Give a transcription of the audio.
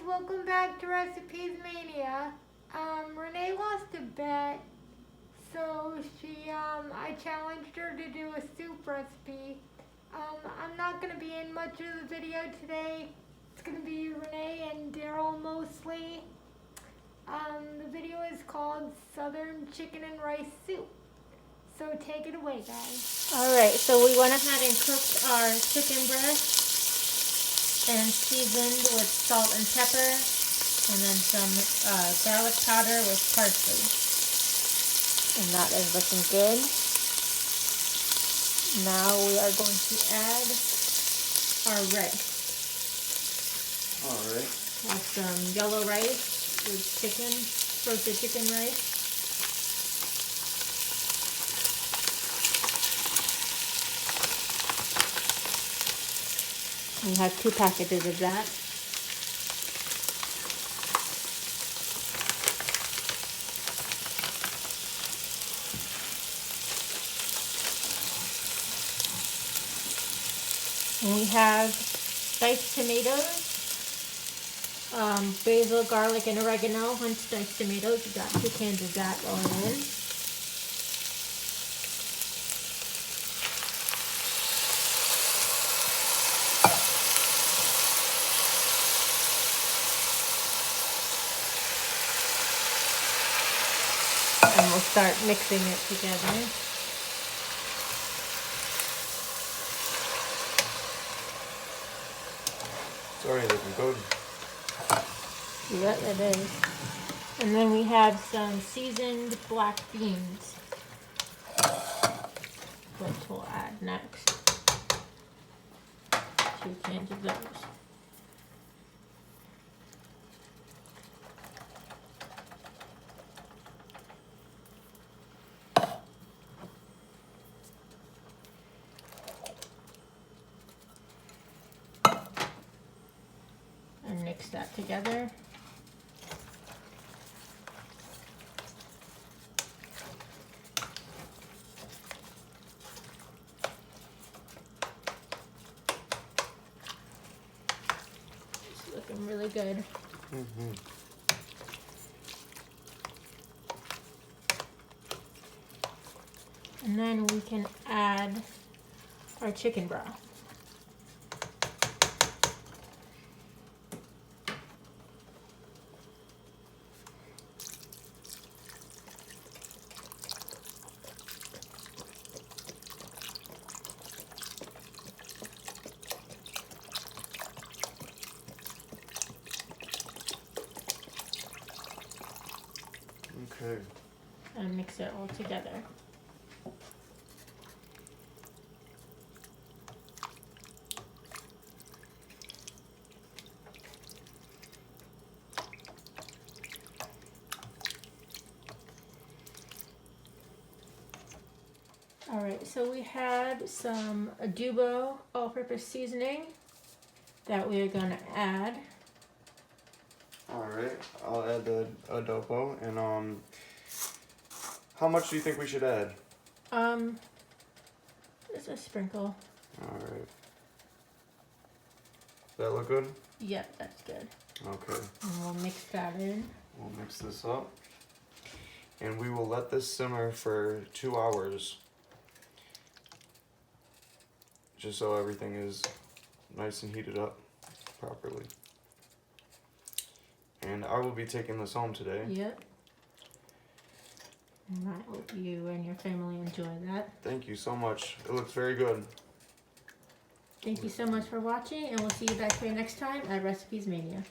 welcome back to Recipes Mania. Renee lost a bet, so I challenged her to do a soup recipe. I'm not gonna be in much of the video today. It's gonna be Renee and Daryl mostly. The video is called Southern Chicken and Rice Soup. So take it away, guys. Alright, so we went ahead and cooked our chicken breast and seasoned with salt and pepper, and then some garlic powder with parsley. And that is looking good. Now we are going to add our rice. Alright. Have some yellow rice with chicken, roasted chicken rice. We have 2 packages of that. And we have diced tomatoes, basil, garlic, and oregano, hunched diced tomatoes. We got 2 cans of that going in. And we'll start mixing it together. It's already looking good. Yep, it is. And then we have some seasoned black beans, which we'll add next. 2 cans of those. And mix that together. It's looking really good. Mm-hmm. And then we can add our chicken broth. Okay. And mix it all together. Alright, so we had some adobo all-purpose seasoning that we are going to add. Alright, I'll add the adobo, and how much do you think we should add? Just a sprinkle. Alright. Does that look good? Yep, that's good. Okay. And we'll mix that in. We'll mix this up. And we will let this simmer for 2 hours. Just so everything is nice and heated up properly. And I will be taking this home today. Yep. And I hope you and your family enjoy that. Thank you so much. It looks very good. Thank you so much for watching, and we'll see you back here next time at Recipes Mania.